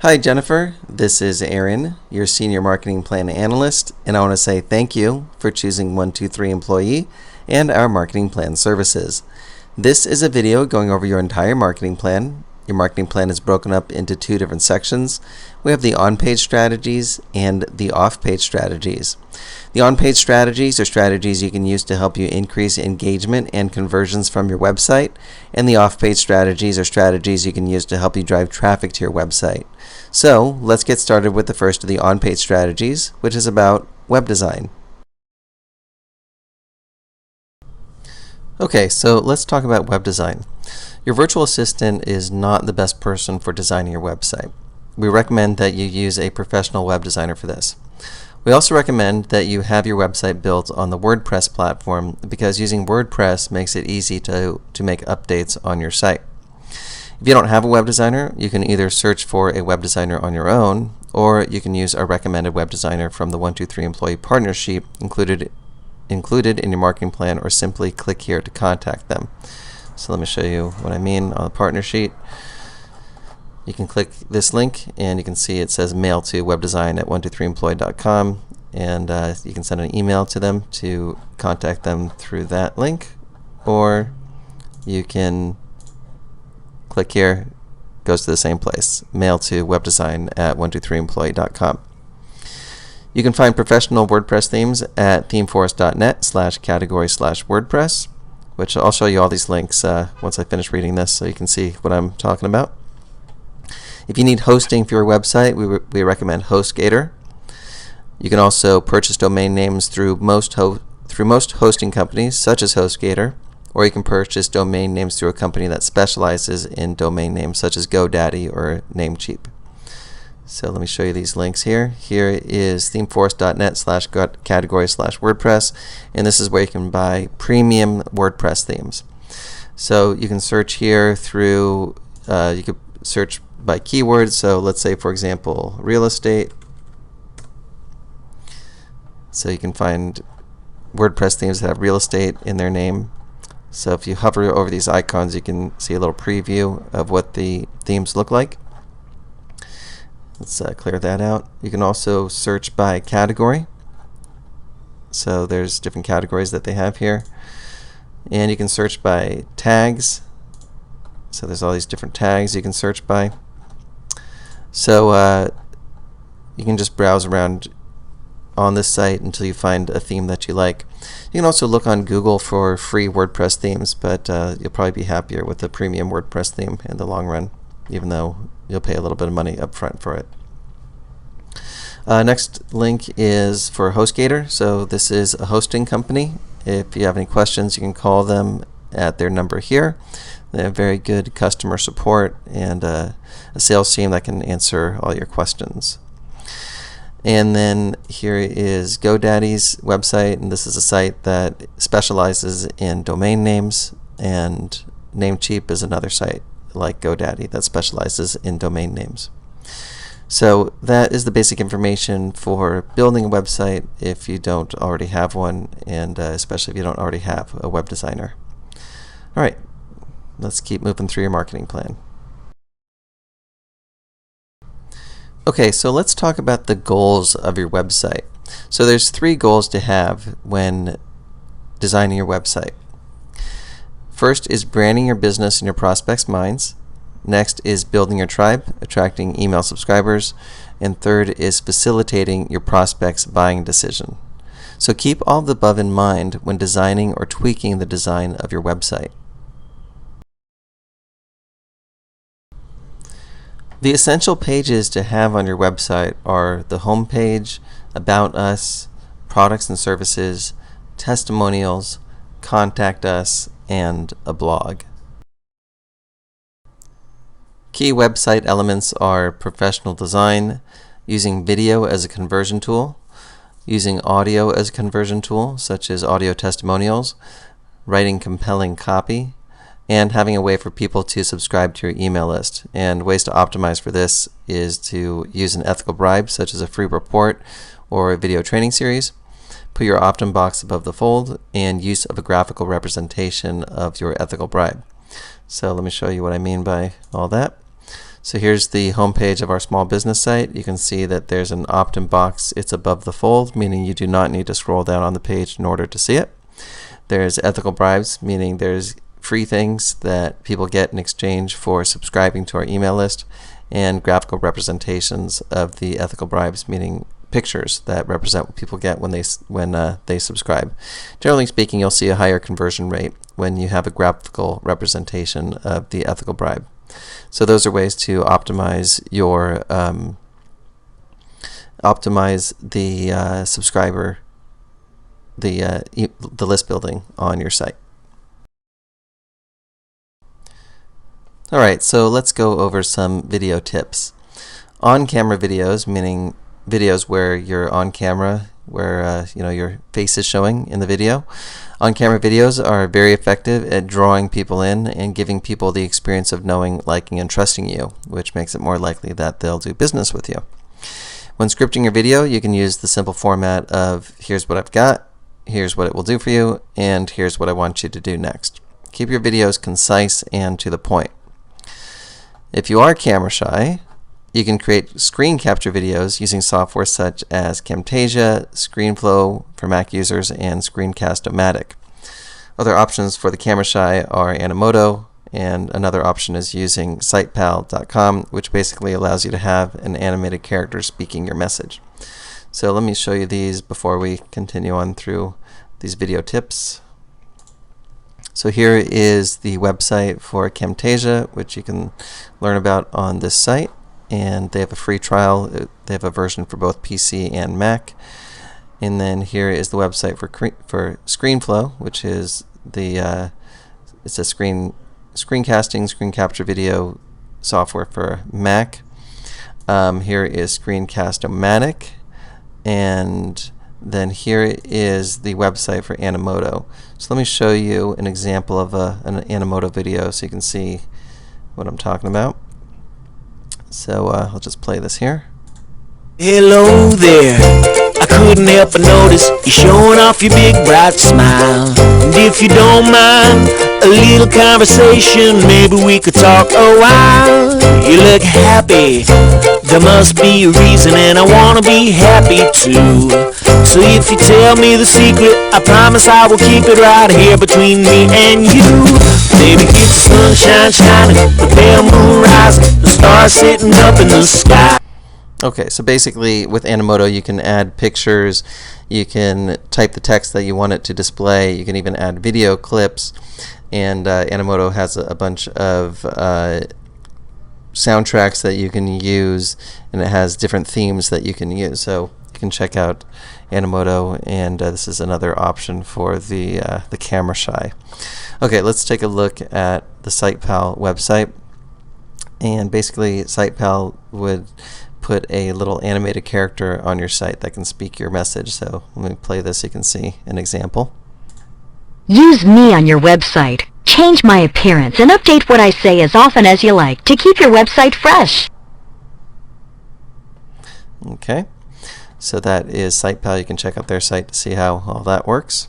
Hi Jennifer, this is Aaron, your Senior Marketing Plan Analyst, and I want to say thank you for choosing 123 Employee and our marketing plan services. This is a video going over your entire marketing plan. Your marketing plan is broken up into two different sections. We have the on-page strategies and the off-page strategies. The on-page strategies are strategies you can use to help you increase engagement and conversions from your website, and the off-page strategies are strategies you can use to help you drive traffic to your website. So let's get started with the first of the on-page strategies, which is about web design. Okay, so let's talk about web design. Your virtual assistant is not the best person for designing your website. We recommend that you use a professional web designer for this. We also recommend that you have your website built on the WordPress platform because using WordPress makes it easy to make updates on your site. If you don't have a web designer, you can either search for a web designer on your own, or you can use a recommended web designer from the 123 Employee Partner Sheet included in your marketing plan, or simply click here to contact them. So let me show you what I mean on the partner sheet. You can click this link and you can see it says mail to webdesign@123employee.com, and you can send an email to them to contact them through that link, or you can click here, goes to the same place, mail to webdesign@123employee.com. You can find professional WordPress themes at themeforest.net/category/WordPress, which I'll show you all these links once I finish reading this so you can see what I'm talking about. If you need hosting for your website, we recommend HostGator. You can also purchase domain names through most hosting companies, such as HostGator, or you can purchase domain names through a company that specializes in domain names, such as GoDaddy or Namecheap. So let me show you these links here. Here is themeforest.net/category/WordPress, and this is where you can buy premium WordPress themes. So you can search here through, you could search by keywords. So let's say, for example, real estate. So you can find WordPress themes that have real estate in their name. So if you hover over these icons, you can see a little preview of what the themes look like. Let's clear that out. You can also search by category. So there's different categories that they have here. And you can search by tags. So there's all these different tags you can search by. So you can just browse around on this site until you find a theme that you like. You can also look on Google for free WordPress themes, but you'll probably be happier with the premium WordPress theme in the long run, even though you'll pay a little bit of money up front for it. Next link is for HostGator. So this is a hosting company. If you have any questions, you can call them at their number here. They have very good customer support and a sales team that can answer all your questions. And then here is GoDaddy's website, and this is a site that specializes in domain names, and Namecheap is another site like GoDaddy that specializes in domain names. So that is the basic information for building a website if you don't already have one, and especially if you don't already have a web designer. All right, let's keep moving through your marketing plan. Okay, so let's talk about the goals of your website. So there's 3 goals to have when designing your website. First is branding your business in your prospects' minds. Next is building your tribe, attracting email subscribers. And third is facilitating your prospects' buying decision. So keep all of the above in mind when designing or tweaking the design of your website. The essential pages to have on your website are the home page, About Us, Products and Services, Testimonials, Contact Us, and a blog. Key website elements are professional design, using video as a conversion tool, using audio as a conversion tool, such as audio testimonials, writing compelling copy, and having a way for people to subscribe to your email list. And ways to optimize for this is to use an ethical bribe, such as a free report or a video training series, put your opt-in box above the fold, and use of a graphical representation of your ethical bribe. So let me show you what I mean by all that. So here's the home page of our small business site. You can see that there's an opt-in box. It's above the fold, meaning you do not need to scroll down on the page in order to see it. There's ethical bribes, meaning there's free things that people get in exchange for subscribing to our email list, and graphical representations of the ethical bribes, meaning pictures that represent what people get when they subscribe. Generally speaking, you'll see a higher conversion rate when you have a graphical representation of the ethical bribe. So those are ways to optimize your subscriber, the list building on your site. All right, so let's go over some video tips. On-camera videos, meaning videos where you're on camera, where your face is showing in the video. On-camera videos are very effective at drawing people in and giving people the experience of knowing, liking, and trusting you, which makes it more likely that they'll do business with you. When scripting your video, you can use the simple format of here's what I've got, here's what it will do for you, and here's what I want you to do next. Keep your videos concise and to the point. If you are camera shy, you can create screen capture videos using software such as Camtasia, ScreenFlow for Mac users, and Screencast-O-Matic. Other options for the camera shy are Animoto, and another option is using sitepal.com, which basically allows you to have an animated character speaking your message. So let me show you these before we continue on through these video tips. So here is the website for Camtasia, which you can learn about on this site. And they have a free trial. They have a version for both PC and Mac. And then here is the website for ScreenFlow, which is it's a screen capture video software for Mac. Here is Screencast-O-Matic, and then here is the website for Animoto. So let me show you an example of an Animoto video so you can see what I'm talking about. So I'll just play this here. Hello there, I couldn't help but notice you're showing off your big bright smile. And if you don't mind a little conversation, maybe we could talk a while. You look happy, there must be a reason, and I wanna be happy too. So if you tell me the secret, I promise I will keep it right here between me and you. Baby, it's the sunshine shining, the pale moon rising, the stars sitting up in the sky. Okay, so basically with Animoto you can add pictures, you can type the text that you want it to display, you can even add video clips, and Animoto has a bunch of soundtracks that you can use, and it has different themes that you can use. So you can check out Animoto, and this is another option for the camera shy. Okay, let's take a look at the SitePal website. And basically SitePal would put a little animated character on your site that can speak your message. So let me play this so you can see an example. Use me on your website. Change my appearance and update what I say as often as you like to keep your website fresh. Okay, so that is SitePal. You can check out their site to see how all that works.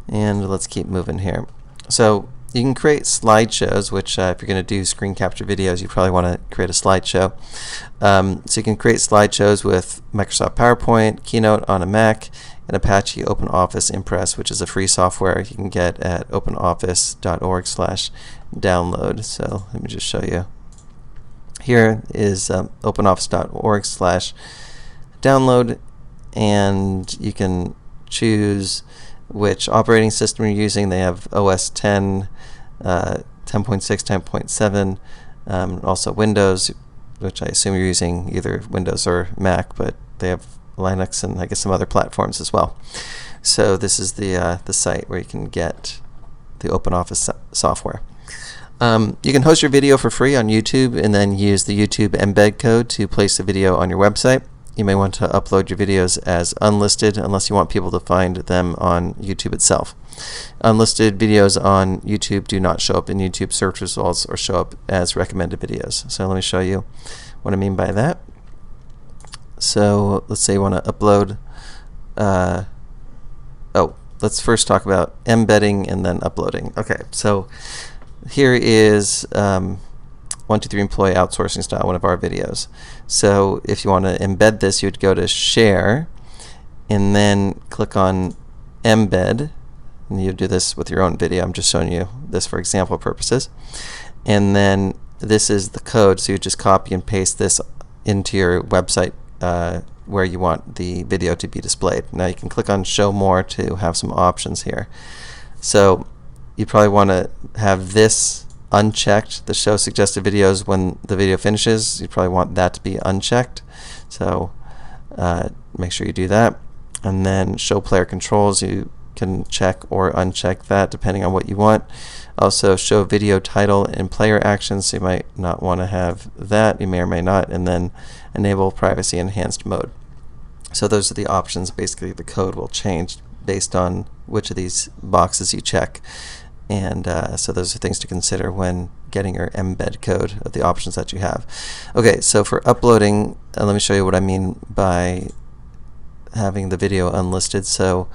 And let's keep moving here. So you can create slideshows, which if you're going to do screen capture videos, you probably want to create a slideshow. So you can create slideshows with Microsoft PowerPoint, Keynote on a Mac, and Apache OpenOffice Impress, which is a free software you can get at openoffice.org/download. So let me just show you. Here is openoffice.org/download, and you can choose which operating system you're using. They have OS 10, 10.6, 10.7, also Windows, which I assume you're using either Windows or Mac, but they have Linux and I guess some other platforms as well. So this is the site where you can get the OpenOffice software. You can host your video for free on YouTube and then use the YouTube embed code to place the video on your website. You may want to upload your videos as unlisted unless you want people to find them on YouTube itself. Unlisted videos on YouTube do not show up in YouTube search results or show up as recommended videos. So let me show you what I mean by that. So let's say you want to upload, let's first talk about embedding and then uploading. Okay, so Here is 123 Employee Outsourcing Style, one of our videos. So if you want to embed this, you'd go to Share and then click on Embed. And you do this with your own video. I'm just showing you this for example purposes. And then this is the code, so you just copy and paste this into your website where you want the video to be displayed. Now you can click on Show More to have some options here. So you probably want to have this unchecked, the show suggested videos when the video finishes. You probably want that to be unchecked. So make sure you do that. And then show player controls, you can check or uncheck that depending on what you want. Also show video title and player actions, so you might not want to have that, you may or may not. And then enable privacy enhanced mode. So those are the options. Basically the code will change based on which of these boxes you check. And so those are things to consider when getting your embed code of the options that you have. Okay, so for uploading, let me show you what I mean by having the video unlisted. So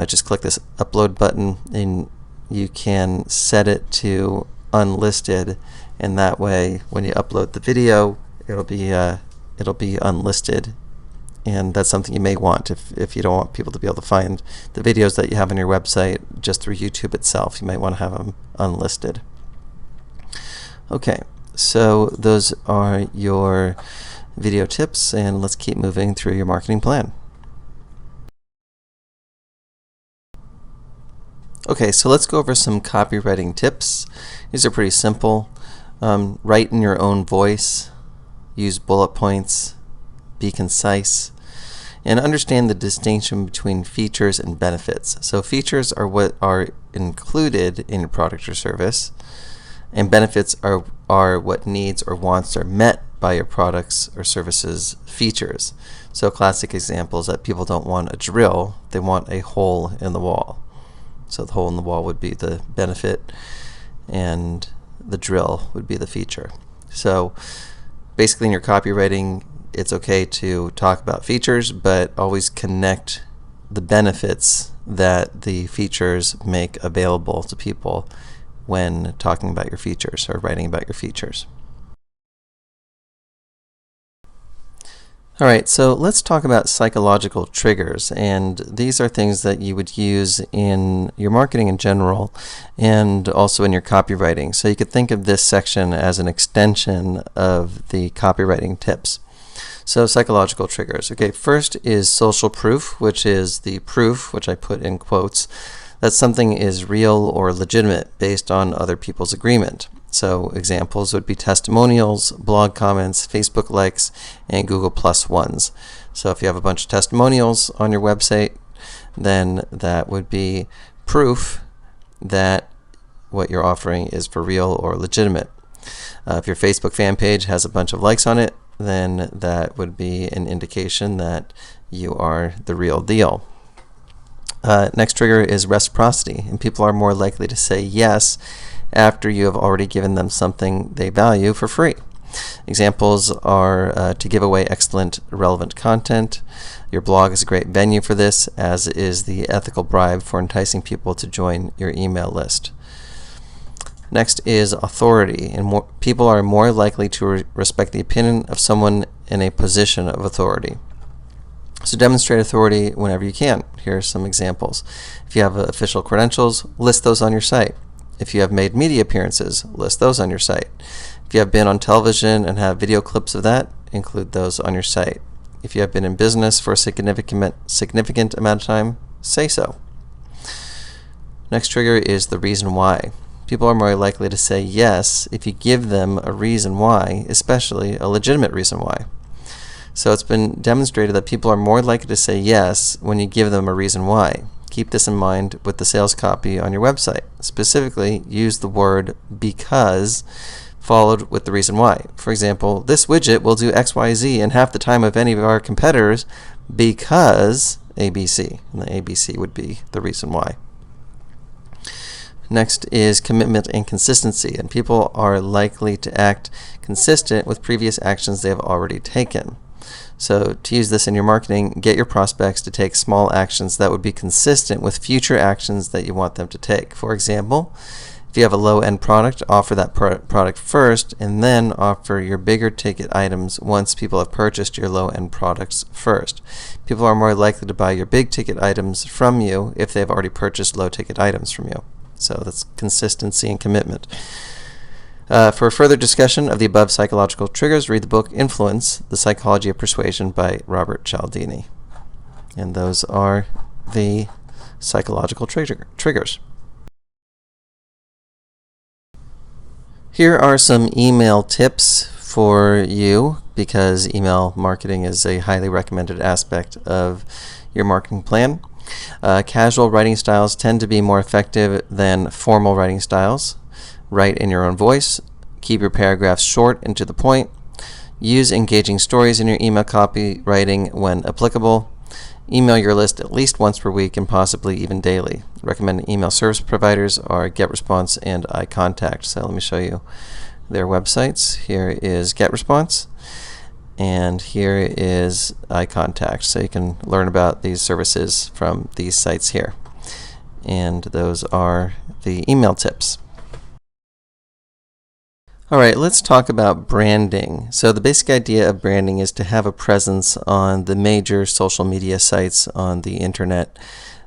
just click this upload button and you can set it to unlisted, and that way when you upload the video it'll be unlisted. And that's something you may want if you don't want people to be able to find the videos that you have on your website just through YouTube itself. You might want to have them unlisted. Okay, so those are your video tips, and let's keep moving through your marketing plan. Okay, so let's go over some copywriting tips. These are pretty simple. Write in your own voice, use bullet points, be concise, and understand the distinction between features and benefits. So features are what are included in your product or service, and benefits are what needs or wants are met by your products or services features. So classic examples that people don't want a drill, they want a hole in the wall. So the hole in the wall would be the benefit and the drill would be the feature. So basically in your copywriting, it's okay to talk about features, but always connect the benefits that the features make available to people when talking about your features or writing about your features. Alright, so let's talk about psychological triggers, and these are things that you would use in your marketing in general and also in your copywriting. So you could think of this section as an extension of the copywriting tips. So psychological triggers. Okay, first is social proof, which is the proof, which I put in quotes, that something is real or legitimate based on other people's agreement. So examples would be testimonials, blog comments, Facebook likes, and Google Plus ones. So if you have a bunch of testimonials on your website, then that would be proof that what you're offering is for real or legitimate. If your Facebook fan page has a bunch of likes on it, then that would be an indication that you are the real deal. Next trigger is reciprocity, and people are more likely to say yes after you have already given them something they value for free. Examples are to give away excellent relevant content. Your blog is a great venue for this, as is the ethical bribe for enticing people to join your email list. Next is authority, and people are more likely to respect the opinion of someone in a position of authority. So demonstrate authority whenever you can. Here are some examples. If you have official credentials, list those on your site. If you have made media appearances, list those on your site. If you have been on television and have video clips of that, include those on your site. If you have been in business for a significant amount of time, say so. Next trigger is the reason why. People are more likely to say yes if you give them a reason why, especially a legitimate reason why. So it's been demonstrated that people are more likely to say yes when you give them a reason why. Keep this in mind with the sales copy on your website. Specifically, use the word because followed with the reason why. For example, this widget will do XYZ in half the time of any of our competitors because ABC. And the ABC would be the reason why. Next is commitment and consistency, and people are likely to act consistent with previous actions they have already taken. So to use this in your marketing, get your prospects to take small actions that would be consistent with future actions that you want them to take. For example, If you have a low-end product, offer that product first, and then offer your bigger ticket items once people have purchased your low-end products first. People are more likely to buy your big ticket items from you if they've already purchased low ticket items from you. So that's consistency and commitment. For further discussion of the above psychological triggers, read the book Influence, The Psychology of Persuasion by Robert Cialdini. And those are the psychological triggers. Here are some email tips for you, because email marketing is a highly recommended aspect of your marketing plan. Casual writing styles tend to be more effective than formal writing styles. Write in your own voice. Keep your paragraphs short and to the point. Use engaging stories in your email copywriting when applicable. Email your list at least once per week and possibly even daily. Recommended email service providers are GetResponse and iContact. So let me show you their websites. Here is GetResponse, and here is iContact. So you can learn about these services from these sites here. And those are the email tips. All right, let's talk about branding. So the basic idea of branding is to have a presence on the major social media sites on the internet,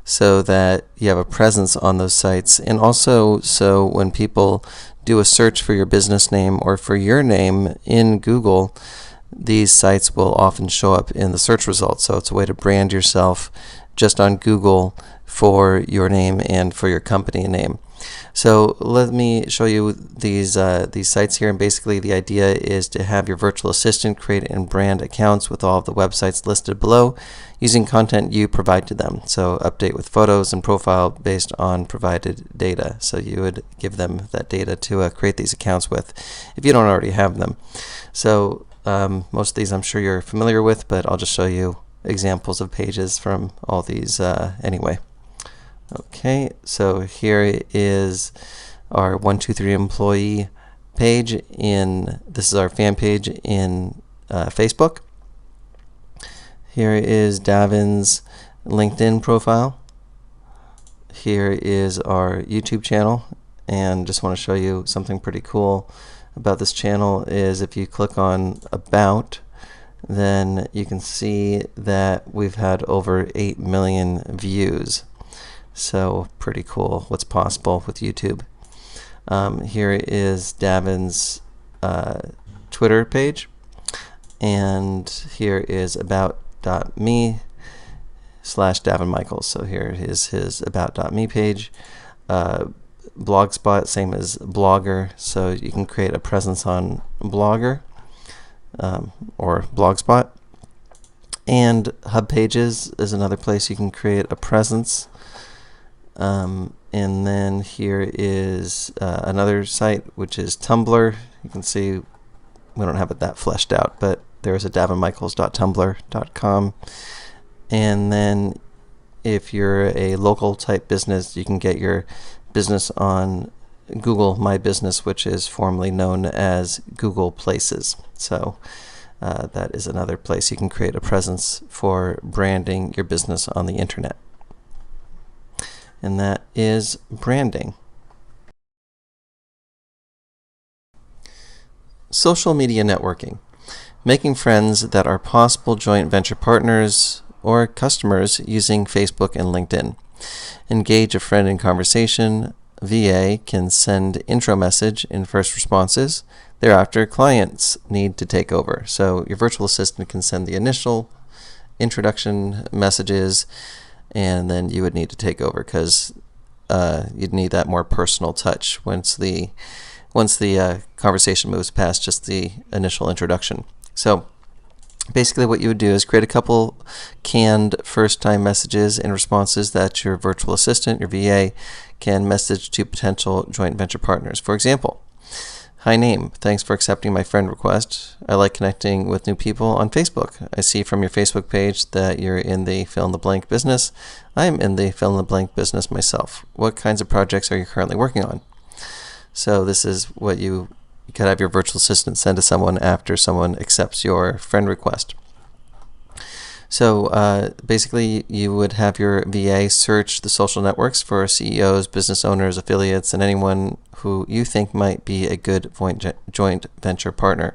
so that you have a presence on those sites, and also so when people do a search for your business name or for your name in Google, these sites will often show up in the search results. So it's a way to brand yourself just on Google for your name and for your company name. So let me show you these sites here, and basically the idea is to have your virtual assistant create and brand accounts with all of the websites listed below using content you provide to them. So update with photos and profile based on provided data. So you would give them that data to create these accounts with if you don't already have them. So most of these I'm sure you're familiar with, but I'll just show you examples of pages from all these anyway. Okay, so here is our 123 employee page this is our fan page in Facebook. Here is Davin's LinkedIn profile. Here is our YouTube channel, and just want to show you something pretty cool about this channel is if you click on About, then you can see that we've had over 8 million views. So pretty cool what's possible with YouTube. Here is Davin's Twitter page, and here is about.me/Davin Michaels. So here is his about.me page. Blogspot, same as Blogger, so you can create a presence on Blogger or Blogspot. And Hub Pages is another place you can create a presence. And then here is another site, which is Tumblr. You can see we don't have it that fleshed out, but there's a davinmichaels.tumblr.com. And then if you're a local type business, you can get your business on Google My Business, which is formerly known as Google Places. So that is another place you can create a presence for branding your business on the internet. And that is branding. Social media networking. Making friends that are possible joint venture partners or customers using Facebook and LinkedIn. Engage a friend in conversation. VA can send intro message in first responses. Thereafter, clients need to take over. So your virtual assistant can send the initial introduction messages, and then you would need to take over because you'd need that more personal touch once the conversation moves past just the initial introduction. So basically what you would do is create a couple canned first-time messages and responses that your virtual assistant, your VA, can message to potential joint venture partners. For example, hi name, thanks for accepting my friend request. I like connecting with new people on Facebook. I see from your Facebook page that you're in the fill-in-the-blank business. I am in the fill-in-the-blank business myself. What kinds of projects are you currently working on? So this is what you could have your virtual assistant send to someone after someone accepts your friend request. So basically, you would have your VA search the social networks for CEOs, business owners, affiliates, and anyone who you think might be a good joint venture partner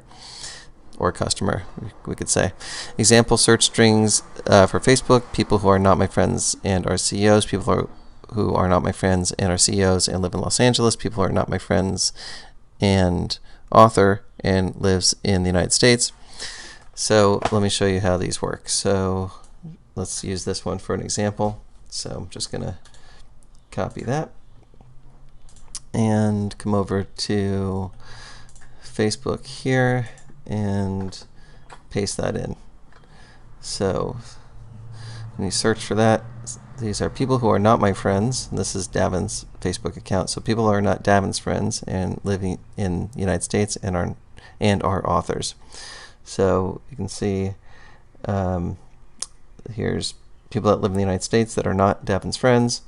or customer, we could say. Example search strings for Facebook: people who are not my friends and are CEOs, people who are not my friends and are CEOs and live in Los Angeles, people who are not my friends and author and lives in the United States. So let me show you how these work. So let's use this one for an example. So I'm just going to copy that and come over to Facebook here and paste that in. So when you search for that, these are people who are not my friends. And this is Davin's Facebook account. So people who are not Davin's friends and living in the United States and are authors. So you can see here's people that live in the United States that are not Davin's friends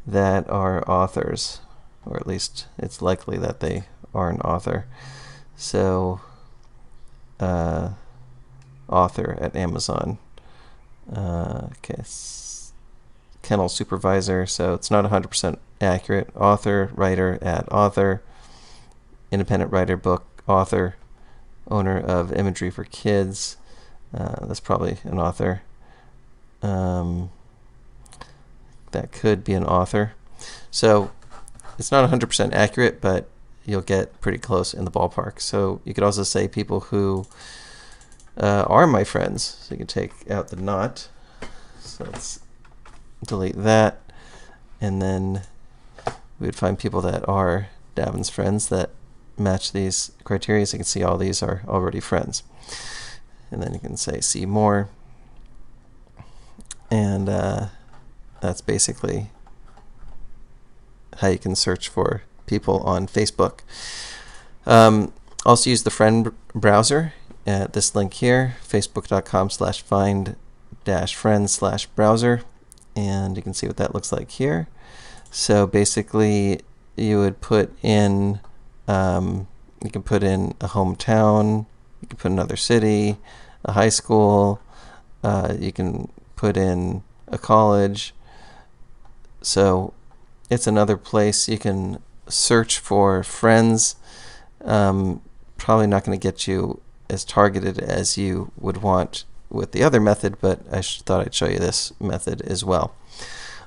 that are authors, or at least it's likely that they are an author. So author at Amazon. Okay, kennel supervisor, so it's not 100% accurate. Author, writer at author, independent writer, book author, owner of imagery for kids. That's probably an author. That could be an author. So it's not 100% accurate, but you'll get pretty close in the ballpark. So you could also say people who are my friends. So you can take out the not. So let's delete that. And then we would find people that are Davin's friends that match these criteria. So you can see all these are already friends. And then you can say see more. And that's basically how you can search for people on Facebook. Also use the friend browser at this link here, facebook.com/find-friends/browser, and you can see what that looks like here. So basically you would put in you can put in a hometown, you can put another city, a high school, you can put in a college. So it's another place you can search for friends. Probably not going to get you as targeted as you would want with the other method, but I thought I'd show you this method as well.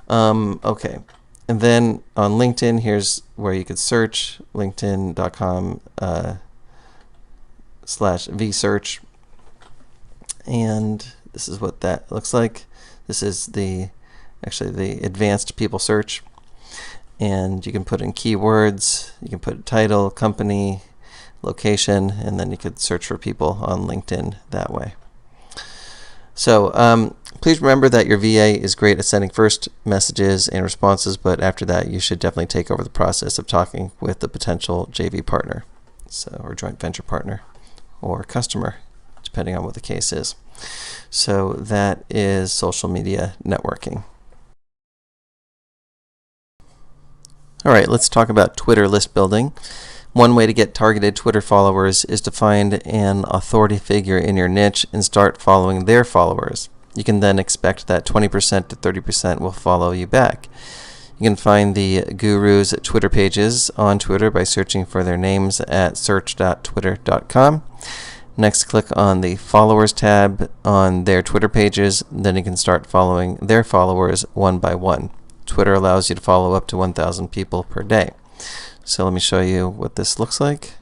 Okay, and then on LinkedIn, here's where you could search, linkedin.com/vsearch, and this is what that looks like. This is actually the advanced people search, and you can put in keywords, you can put title, company, location, and then you could search for people on LinkedIn that way. So please remember that your VA is great at sending first messages and responses, but after that you should definitely take over the process of talking with the potential JV partner, or joint venture partner, or customer, depending on what the case is. So that is social media networking. All right, let's talk about Twitter list building. One way to get targeted Twitter followers is to find an authority figure in your niche and start following their followers. You can then expect that 20% to 30% will follow you back. You can find the gurus' Twitter pages on Twitter by searching for their names at search.twitter.com. Next, click on the Followers tab on their Twitter pages. Then you can start following their followers one by one. Twitter allows you to follow up to 1,000 people per day. So let me show you what this looks like.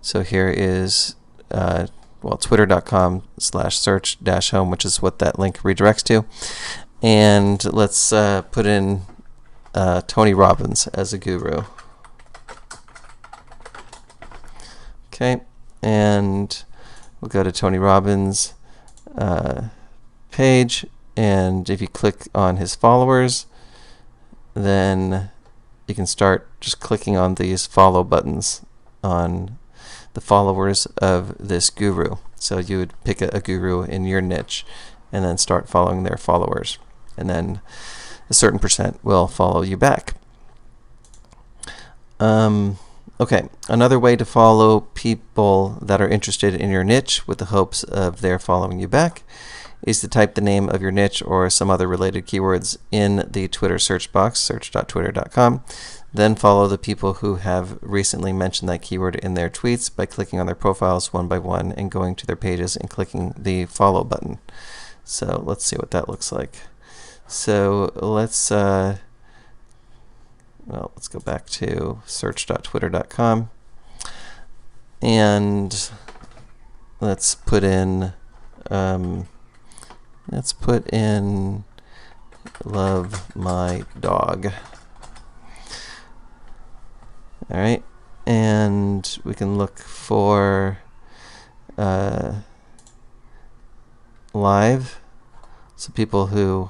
So here is twitter.com/search-home, which is what that link redirects to. And let's put in Tony Robbins as a guru. Okay, and we'll go to Tony Robbins' page, and if you click on his followers, then you can start just clicking on these follow buttons on the followers of this guru. So you would pick a guru in your niche and then start following their followers, and then a certain percent will follow you back. Okay, another way to follow people that are interested in your niche with the hopes of their following you back is to type the name of your niche or some other related keywords in the Twitter search box, search.twitter.com. Then follow the people who have recently mentioned that keyword in their tweets by clicking on their profiles one by one and going to their pages and clicking the follow button. So let's see what that looks like. So let's go back to search.twitter.com and let's put in love my dog. All right, and we can look for live, so people who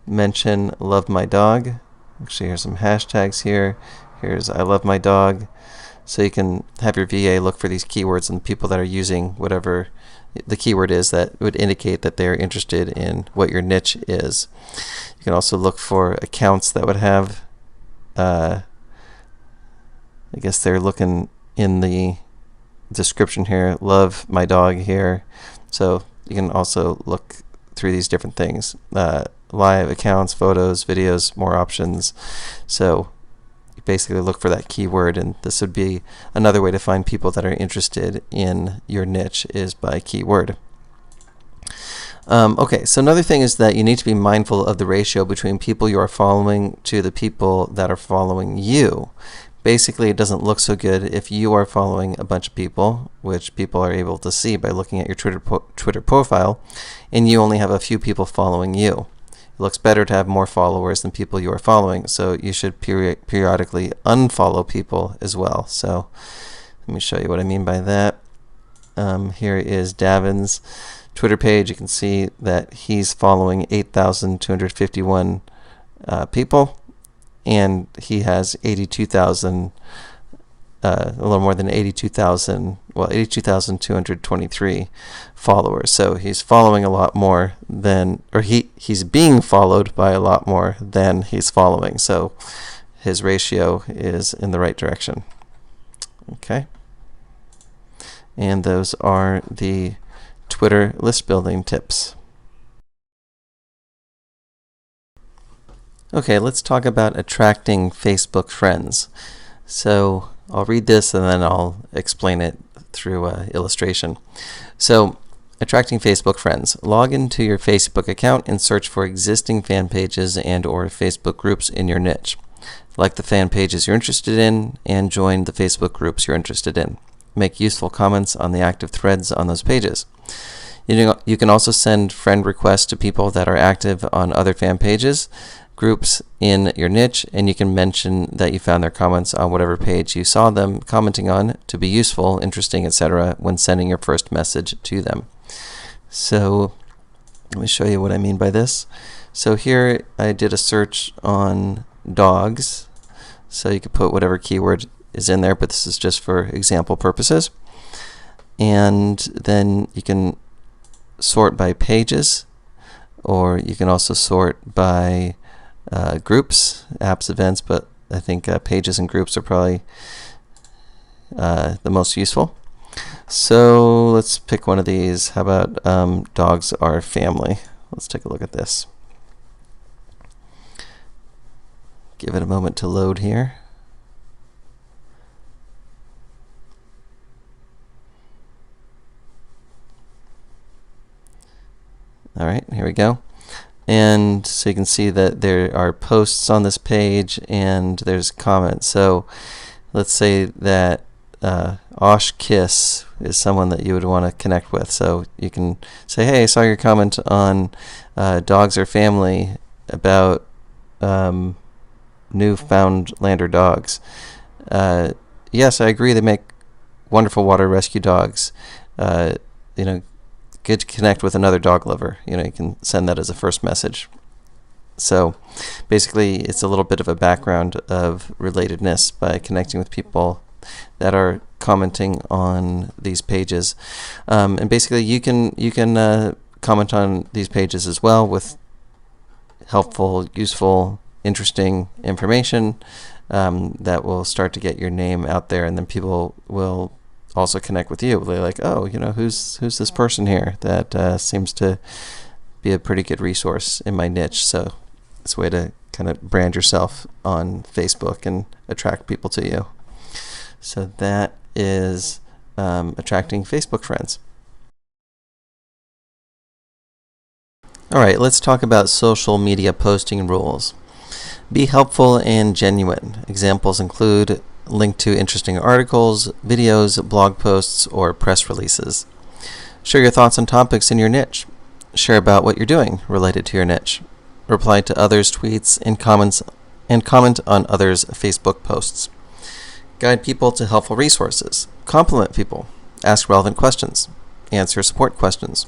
mention love my dog. Actually, here's some hashtags here. Here's I love my dog. So you can have your VA look for these keywords and people that are using whatever the keyword is that would indicate that they're interested in what your niche is. You can also look for accounts that would have I guess they're looking in the description here, love my dog here. So you can also look through these different things, live accounts, photos, videos, more options. So you basically look for that keyword, and this would be another way to find people that are interested in your niche is by keyword. Okay, so another thing is that you need to be mindful of the ratio between people you are following to the people that are following you. Basically, it doesn't look so good if you are following a bunch of people, which people are able to see by looking at your Twitter profile, and you only have a few people following you. It looks better to have more followers than people you are following, so you should periodically unfollow people as well. So let me show you what I mean by that. Here is Davin's Twitter page. You can see that he's following 8,251 people. And he has 82,000, a little more than 82,000, well, 82,223 followers. So he's following a lot more than, or he's being followed by a lot more than he's following. So his ratio is in the right direction. Okay. And those are the Twitter list building tips. Okay, let's talk about attracting Facebook friends. So I'll read this and then I'll explain it through an illustration. So, attracting Facebook friends. Log into your Facebook account and search for existing fan pages and or Facebook groups in your niche. Like the fan pages you're interested in and join the Facebook groups you're interested in. Make useful comments on the active threads on those pages. You can also send friend requests to people that are active on other fan pages, groups in your niche, and you can mention that you found their comments on whatever page you saw them commenting on to be useful, interesting, etc. when sending your first message to them. So let me show you what I mean by this. So here I did a search on dogs, so you could put whatever keyword is in there, but this is just for example purposes. And then you can sort by pages, or you can also sort by groups, apps, events, but I think pages and groups are probably the most useful. So let's pick one of these. How about dogs are family? Let's take a look at this. Give it a moment to load here. All right, here we go. And so you can see that there are posts on this page and there's comments. So let's say that Osh Kiss is someone that you would want to connect with. So you can say, hey, I saw your comment on dogs or family about Newfoundlander dogs. Yes, I agree. They make wonderful water rescue dogs. Good to connect with another dog lover. You can send that as a first message. So basically, it's a little bit of a background of relatedness by connecting with people that are commenting on these pages. And basically, you can comment on these pages as well with helpful, useful, interesting information that will start to get your name out there, and then people will also connect with you. They're like, oh, who's this person here that seems to be a pretty good resource in my niche. So it's a way to kind of brand yourself on Facebook and attract people to you. So that is attracting Facebook friends. All right, let's talk about social media posting rules. Be helpful and genuine. Examples include link to interesting articles, videos, blog posts, or press releases. Share your thoughts on topics in your niche. Share about what you're doing related to your niche. Reply to others' tweets and comment on others' Facebook posts. Guide people to helpful resources. Compliment people. Ask relevant questions. Answer support questions.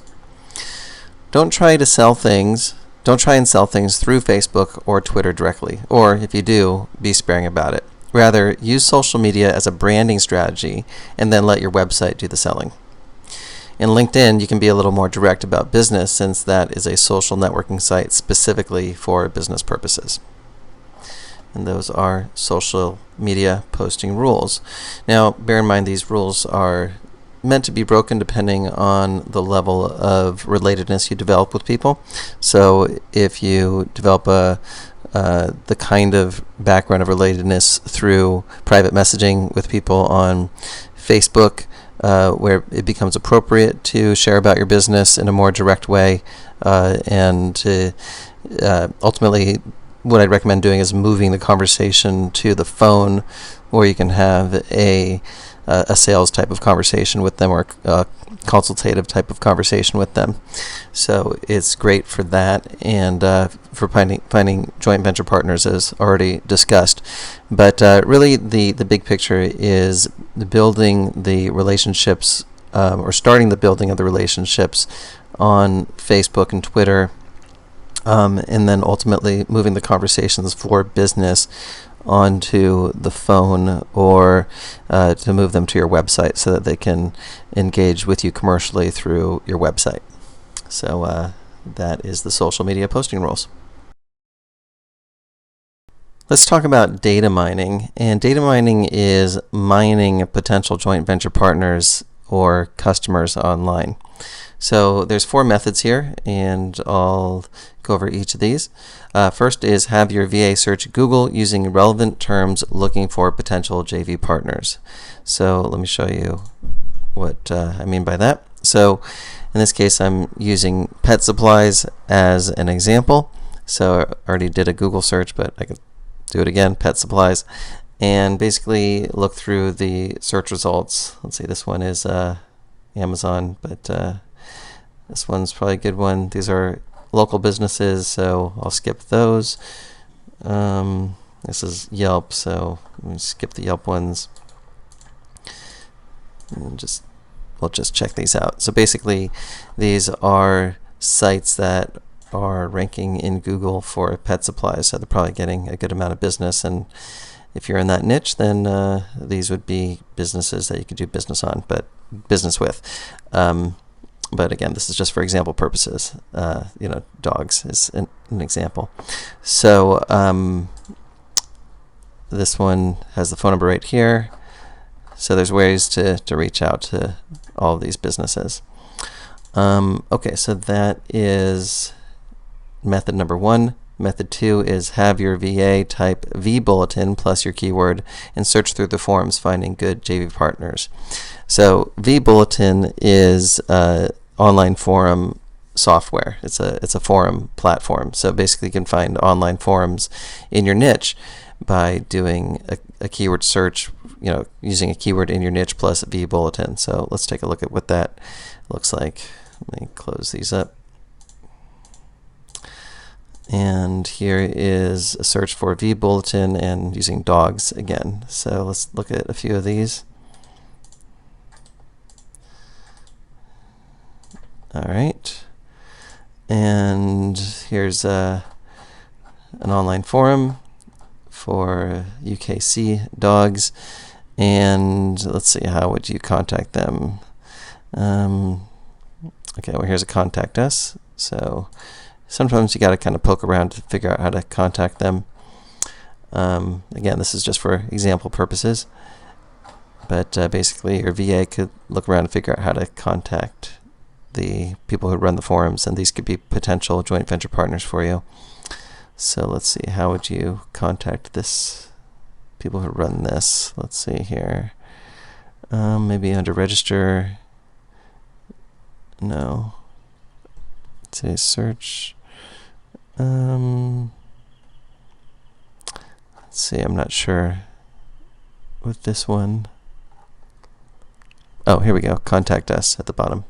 Don't try and sell things through Facebook or Twitter directly, or if you do, be sparing about it. Rather, use social media as a branding strategy and then let your website do the selling. In LinkedIn, you can be a little more direct about business, since that is a social networking site specifically for business purposes. And those are social media posting rules. Now, bear in mind these rules are meant to be broken depending on the level of relatedness you develop with people. So if you develop the kind of background of relatedness through private messaging with people on Facebook, where it becomes appropriate to share about your business in a more direct way, and to ultimately what I'd recommend doing is moving the conversation to the phone, where you can have a sales type of conversation with them, or a consultative type of conversation with them. So it's great for that, and for finding joint venture partners, as already discussed. But really the big picture is building the relationships, or starting the building of the relationships on Facebook and Twitter, and then ultimately moving the conversations for business onto the phone, or to move them to your website so that they can engage with you commercially through your website. So that is the social media posting rules. Let's talk about data mining. And data mining is mining potential joint venture partners or customers online. So there's 4 methods here, and I'll go over each of these. First is have your VA search Google using relevant terms looking for potential JV partners. So let me show you what I mean by that. So in this case, I'm using pet supplies as an example. So I already did a Google search, but I can do it again, pet supplies, and basically look through the search results. Let's see, this one is Amazon, but this one's probably a good one. These are local businesses, so I'll skip those. This is Yelp, so let me skip the Yelp ones. And we'll just check these out. So basically, these are sites that are ranking in Google for pet supplies, so they're probably getting a good amount of business. And if you're in that niche, then these would be businesses that you could do business with. But again, this is just for example purposes. Dogs is an example. So this one has the phone number right here. So there's ways to reach out to all of these businesses. Okay, so that is method number 1. Method 2 is have your VA type vBulletin plus your keyword and search through the forums finding good JV partners. So vBulletin is online forum software. It's a forum platform. So basically you can find online forums in your niche by doing a keyword search, using a keyword in your niche plus vBulletin. So let's take a look at what that looks like. Let me close these up. And here is a search for vBulletin and using dogs again. So let's look at a few of these. All right. And here's an online forum for UKC dogs. And let's see, how would you contact them? Okay, well, here's a contact us. So sometimes you got to kind of poke around to figure out how to contact them. Again, this is just for example purposes. But basically, your VA could look around and figure out how to contact the people who run the forums, and these could be potential joint venture partners for you. So let's see, how would you contact this people who run this? Let's see here. Maybe under register. No. Say search. Let's see, I'm not sure with this one. Oh, here we go. Contact us at the bottom.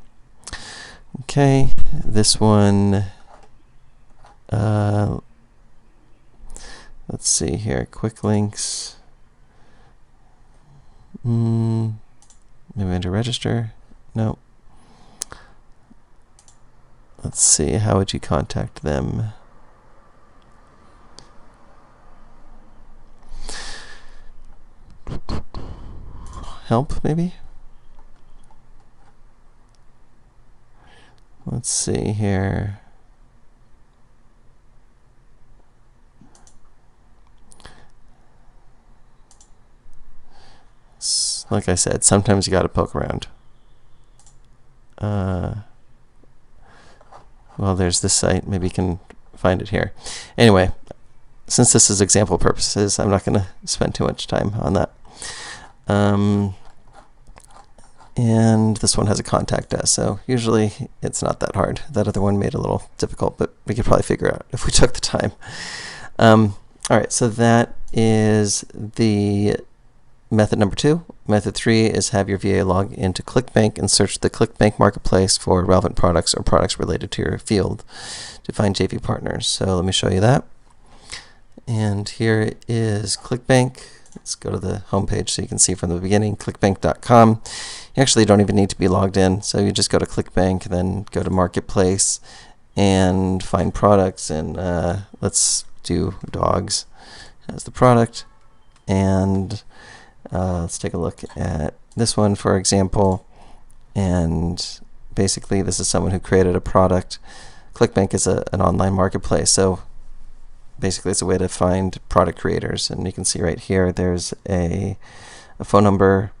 Okay, this one. Let's see here. Quick links. Maybe under register. No. Let's see. How would you contact them? Help, maybe? Let's see here. Like I said, sometimes you got to poke around. Well, there's this site. Maybe you can find it here. Anyway, since this is example purposes, I'm not going to spend too much time on that. And this one has a contact us, so usually it's not that hard. That other one made it a little difficult, but we could probably figure out if we took the time. All right, so that is the method number 2. Method 3 is have your VA log into ClickBank and search the ClickBank marketplace for relevant products or products related to your field to find JV partners. So let me show you that. And here is ClickBank. Let's go to the home page so you can see from the beginning, clickbank.com. You actually don't even need to be logged in, so you just go to ClickBank, then go to Marketplace and find products, and let's do dogs as the product. And let's take a look at this one, for example. And basically, this is someone who created a product. ClickBank is an online marketplace, so basically it's a way to find product creators. And you can see right here, there's a phone number,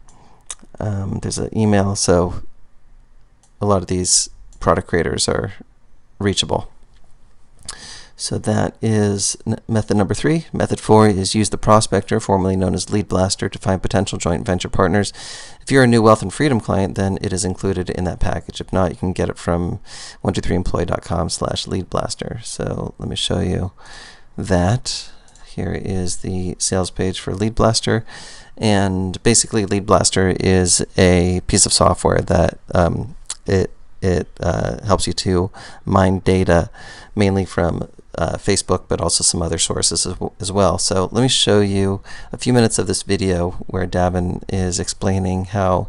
there's an email, so a lot of these product creators are reachable. So that is method number 3. Method 4 is use the prospector, formerly known as Lead Blaster, to find potential joint venture partners. If you're a new Wealth and Freedom client, then it is included in that package. If not, you can get it from 123employee.com/leadblaster. So let me show you that. Here is the sales page for Lead Blaster. And basically, Lead Blaster is a piece of software that it helps you to mine data, mainly from Facebook, but also some other sources as well. So let me show you a few minutes of this video where Davin is explaining how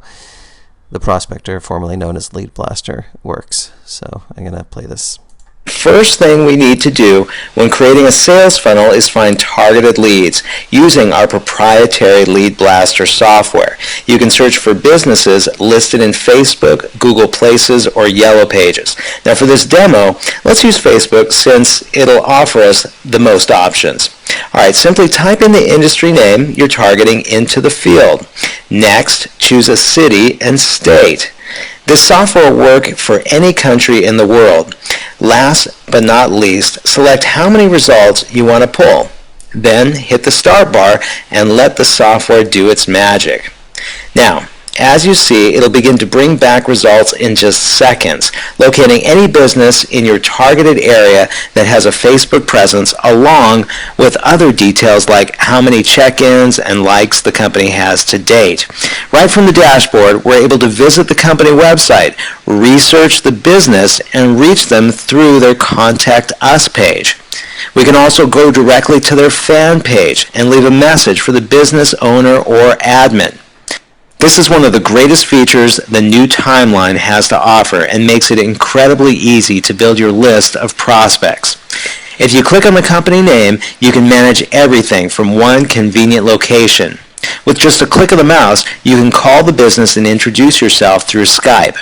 the prospector, formerly known as Lead Blaster, works. So I'm going to play this. First thing we need to do when creating a sales funnel is find targeted leads using our proprietary Lead Blaster software. You can search for businesses listed in Facebook, Google Places, or Yellow Pages. Now for this demo, let's use Facebook since it'll offer us the most options. Alright, simply type in the industry name you're targeting into the field. Next, choose a city and state. This software will work for any country in the world. Last but not least, select how many results you want to pull. Then hit the start bar and let the software do its magic. Now, as you see, it'll begin to bring back results in just seconds, locating any business in your targeted area that has a Facebook presence, along with other details like how many check-ins and likes the company has to date. Right from the dashboard, we're able to visit the company website, research the business, and reach them through their Contact Us page. We can also go directly to their fan page and leave a message for the business owner or admin. This is one of the greatest features the new timeline has to offer and makes it incredibly easy to build your list of prospects. If you click on the company name, you can manage everything from one convenient location. With just a click of the mouse, you can call the business and introduce yourself through Skype.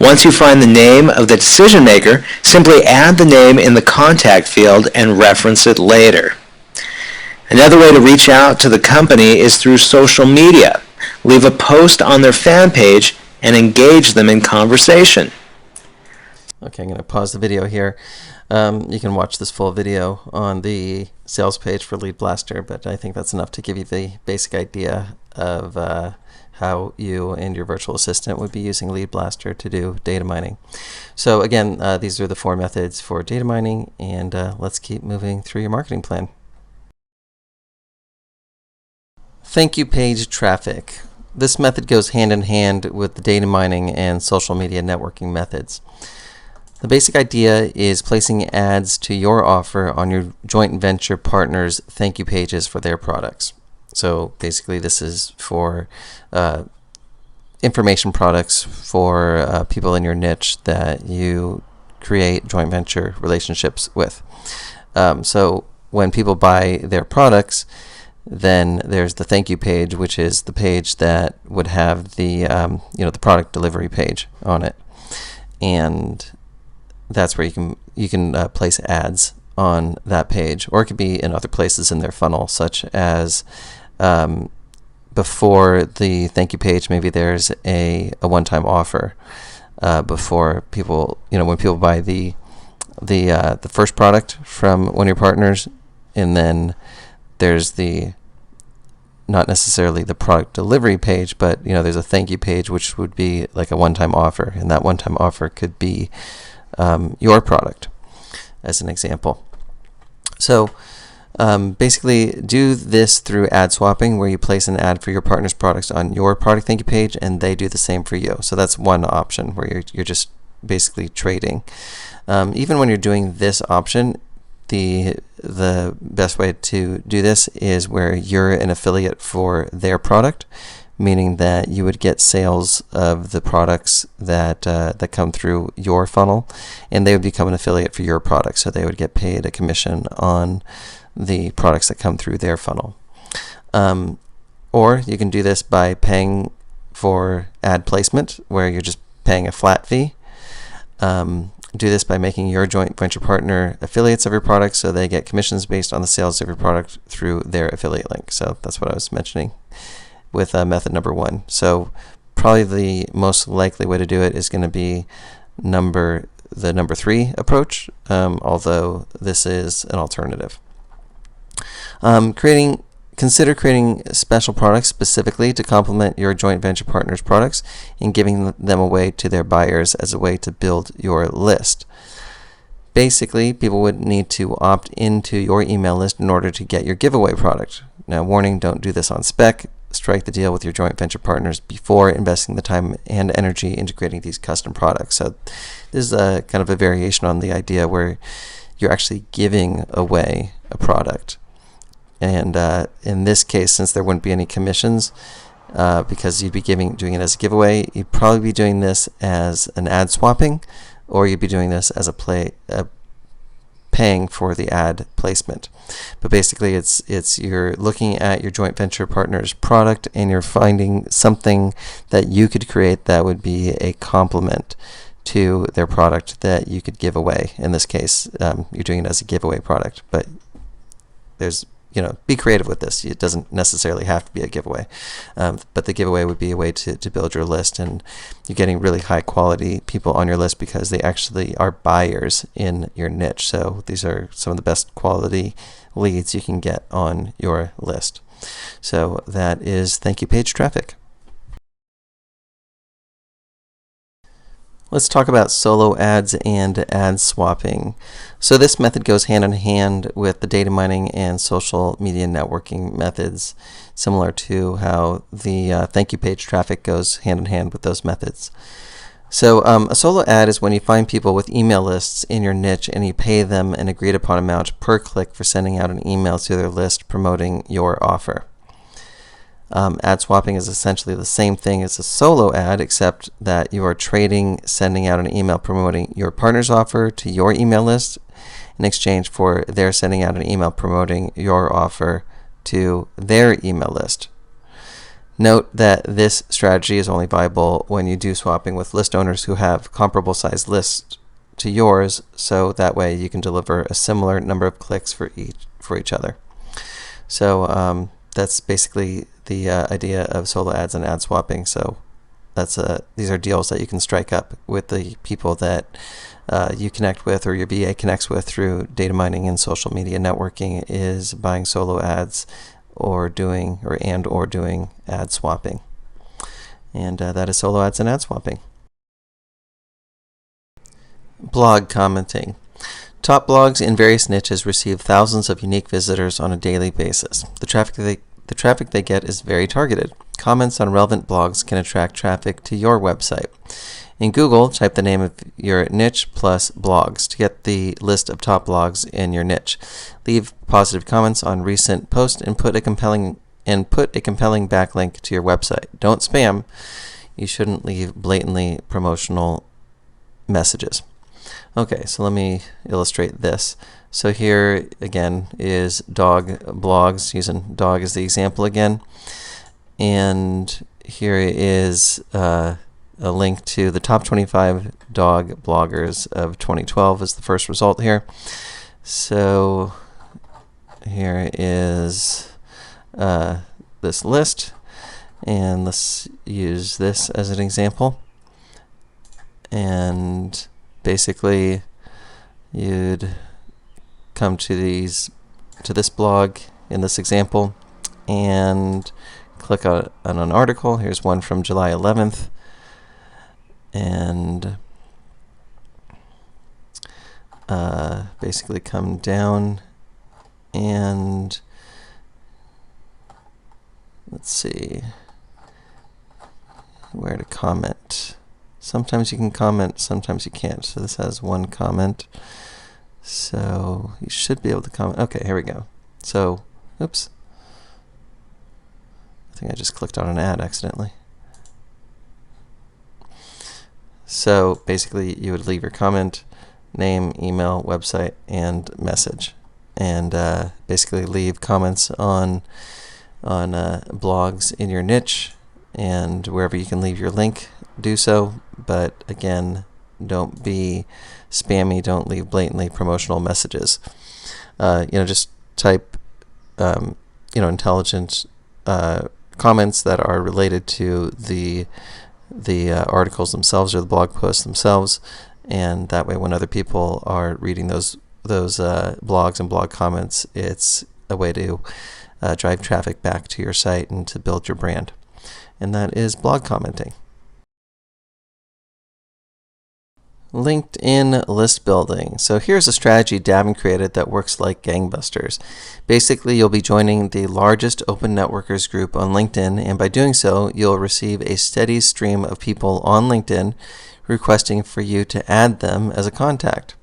Once you find the name of the decision maker, simply add the name in the contact field and reference it later. Another way to reach out to the company is through social media. Leave a post on their fan page and engage them in conversation. Okay, I'm going to pause the video here. You can watch this full video on the sales page for Lead Blaster, but I think that's enough to give you the basic idea of how you and your virtual assistant would be using Lead Blaster to do data mining. So again, these are the 4 methods for data mining, and let's keep moving through your marketing plan. Thank you page traffic. This method goes hand in hand with the data mining and social media networking methods. The basic idea is placing ads to your offer on your joint venture partners' thank you pages for their products. So basically this is for information products for people in your niche that you create joint venture relationships with. So when people buy their products, then there's the thank you page, which is the page that would have the the product delivery page on it, and that's where you can place ads on that page, or it could be in other places in their funnel, such as before the thank you page, maybe there's a one-time offer before people, when people buy the first product from one of your partners, and then there's the not necessarily the product delivery page, but there's a thank you page, which would be like a one-time offer, and that one-time offer could be your product, as an example. So basically do this through ad swapping, where you place an ad for your partner's products on your product thank you page, and they do the same for you. So that's one option where you're just basically trading. Even when you're doing this option, the best way to do this is where you're an affiliate for their product, meaning that you would get sales of the products that come through your funnel, and they would become an affiliate for your product, so they would get paid a commission on the products that come through their funnel. Or you can do this by paying for ad placement, where you're just paying a flat fee. Do this by making your joint venture partner affiliates of your product, so they get commissions based on the sales of your product through their affiliate link. So that's what I was mentioning with method number 1. So probably the most likely way to do it is going to be the number 3 approach, although this is an alternative. Consider creating special products specifically to complement your joint venture partner's products and giving them away to their buyers as a way to build your list. Basically, people would need to opt into your email list in order to get your giveaway product. Now, warning, don't do this on spec. Strike the deal with your joint venture partners before investing the time and energy into creating these custom products. So this is a kind of a variation on the idea where you're actually giving away a product. And in this case, since there wouldn't be any commissions, because you'd be doing it as a giveaway, you'd probably be doing this as an ad swapping, or you'd be doing this as paying for the ad placement. But basically, it's you're looking at your joint venture partner's product, and you're finding something that you could create that would be a complement to their product that you could give away. In this case, you're doing it as a giveaway product, but be creative with this. It doesn't necessarily have to be a giveaway, but the giveaway would be a way to build your list, and you're getting really high quality people on your list because they actually are buyers in your niche. So these are some of the best quality leads you can get on your list. So that is thank you page traffic. Let's talk about solo ads and ad swapping. So this method goes hand in hand with the data mining and social media networking methods, similar to how the thank you page traffic goes hand in hand with those methods. So a solo ad is when you find people with email lists in your niche and you pay them an agreed upon amount per click for sending out an email to their list promoting your offer. Ad swapping is essentially the same thing as a solo ad, except that you are trading sending out an email promoting your partner's offer to your email list in exchange for their sending out an email promoting your offer to their email list. Note that this strategy is only viable when you do swapping with list owners who have comparable sized lists to yours, so that way you can deliver a similar number of clicks for each other. So that's basically the idea of solo ads and ad swapping. So these are deals that you can strike up with the people that you connect with or your VA connects with through data mining and social media networking, is buying solo ads or doing ad swapping. And that is solo ads and ad swapping. Blog commenting. Top blogs in various niches receive thousands of unique visitors on a daily basis. The traffic they get is very targeted. Comments on relevant blogs can attract traffic to your website. In Google, type the name of your niche plus blogs to get the list of top blogs in your niche. Leave positive comments on recent posts and put a compelling backlink to your website. Don't spam. You shouldn't leave blatantly promotional messages. Okay, so let me illustrate this. So here again is dog blogs, using dog as the example again. And here is a link to the top 25 dog bloggers of 2012 is the first result here. So here is this list, and let's use this as an example. And basically you'd come to this blog in this example and click on an article. Here's one from July 11th, and basically come down and let's see where to comment. Sometimes you can comment, sometimes you can't. So this has one comment. So you should be able to comment. Okay, here we go. So, oops. I think I just clicked on an ad accidentally. So basically you would leave your comment, name, email, website, and message. And basically leave comments on blogs in your niche, and wherever you can leave your link, do so. But again, don't be spammy. Don't leave blatantly promotional messages. Just type intelligent comments that are related to the articles themselves or the blog posts themselves, and that way when other people are reading those blogs and blog comments, it's a way to drive traffic back to your site and to build your brand. And that is blog commenting. LinkedIn list building. So here's a strategy Davin created that works like gangbusters. Basically, you'll be joining the largest open networkers group on LinkedIn, and by doing so, you'll receive a steady stream of people on LinkedIn requesting for you to add them as a contact.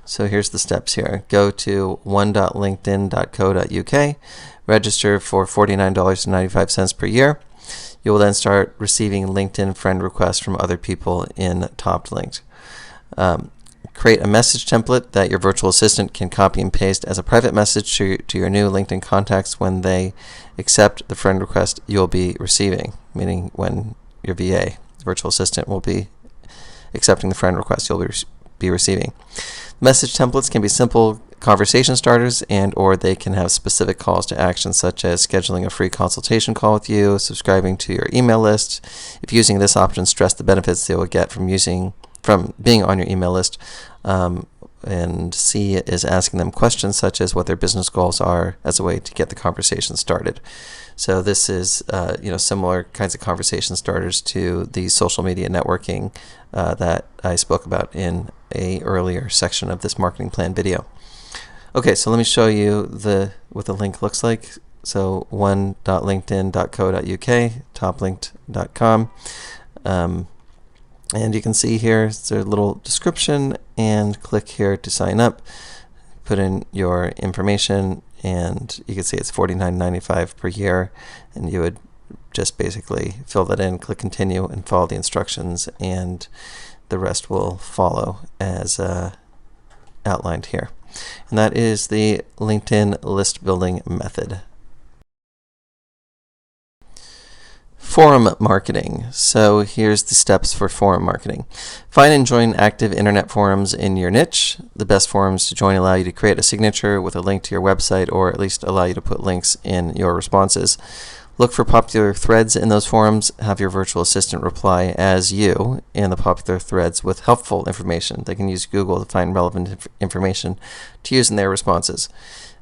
So here's the steps here. Go to one.linkedin.co.uk, register for $49.95 per year. You will then start receiving LinkedIn friend requests from other people in Top Linked. Create a message template that your virtual assistant can copy and paste as a private message to your new LinkedIn contacts when they accept the friend request you'll be receiving, meaning when your VA, virtual assistant, will be accepting the friend request you'll be receiving. Message templates can be simple conversation starters, and or they can have specific calls to action, such as scheduling a free consultation call with you, subscribing to your email list. If using this option, stress the benefits they will get from being on your email list, and C is asking them questions such as what their business goals are as a way to get the conversation started. So this is similar kinds of conversation starters to the social media networking that I spoke about in a earlier section of this marketing plan video. Okay, so let me show you what the link looks like. So one.linkedin.co.uk, toplinked.com. And you can see here, it's a little description, and click here to sign up. Put in your information, and you can see it's $49.95 per year, and you would just basically fill that in, click continue, and follow the instructions, and the rest will follow as outlined here. And that is the LinkedIn list building method. Forum marketing. So here's the steps for forum marketing. Find and join active internet forums in your niche. The best forums to join allow you to create a signature with a link to your website, or at least allow you to put links in your responses. Look for popular threads in those forums. Have your virtual assistant reply as you in the popular threads with helpful information. They can use Google to find relevant information to use in their responses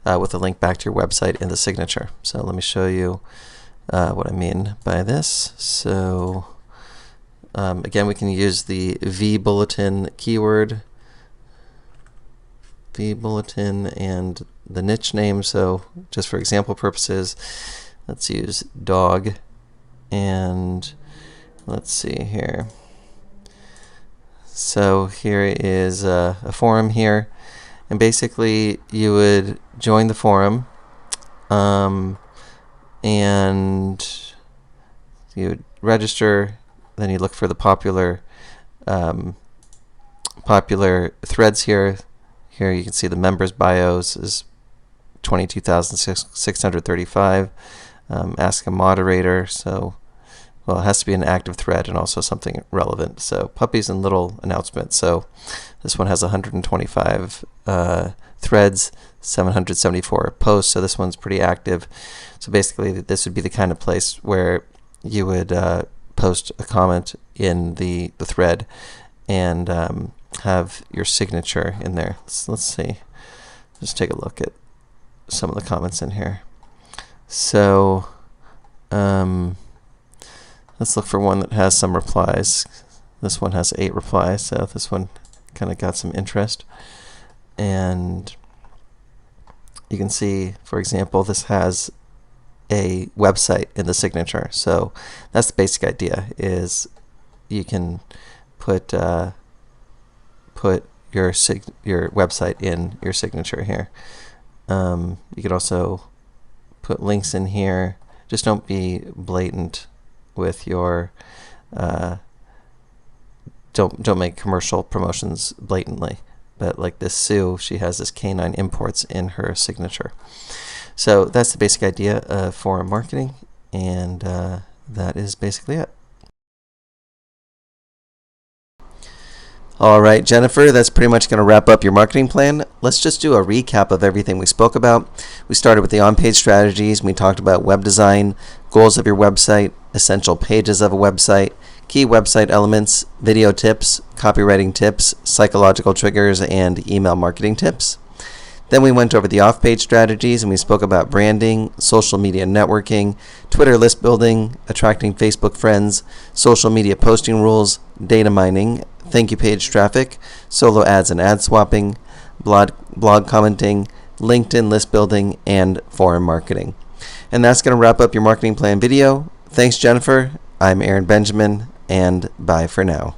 with a link back to your website in the signature. So let me show you what I mean by this. So again, we can use the vBulletin keyword, vBulletin, and the niche name. So just for example purposes, let's use dog, and let's see here. So here is a forum here, and basically you would join the forum, and you would register. Then you look for the popular threads here. Here you can see the members' bios is 22,635. Ask a moderator. So, well, it has to be an active thread and also something relevant. So puppies and little announcements. So this one has 125 threads, 774 posts. So this one's pretty active. So basically, this would be the kind of place where you would post a comment in the thread and have your signature in there. Let's see. Just take a look at some of the comments in here. So let's look for one that has some replies. This one has 8 replies, so this one kind of got some interest. And you can see, for example, this has a website in the signature. So that's the basic idea, is you can put your website in your signature here. You could also put links in here. Just don't be blatant with your don't make commercial promotions blatantly. But like this Sue, she has this canine imports in her signature. So that's the basic idea of forum marketing, and that is basically it. All right, Jennifer, that's pretty much going to wrap up your marketing plan. Let's just do a recap of everything we spoke about. We started with the on-page strategies. We talked about web design, goals of your website, essential pages of a website, key website elements, video tips, copywriting tips, psychological triggers, and email marketing tips. Then we went over the off-page strategies, and we spoke about branding, social media networking, Twitter list building, attracting Facebook friends, social media posting rules, data mining, thank you page traffic, solo ads and ad swapping, blog commenting, LinkedIn list building, and forum marketing. And that's going to wrap up your marketing plan video. Thanks, Jennifer. I'm Aaron Benjamin, and bye for now.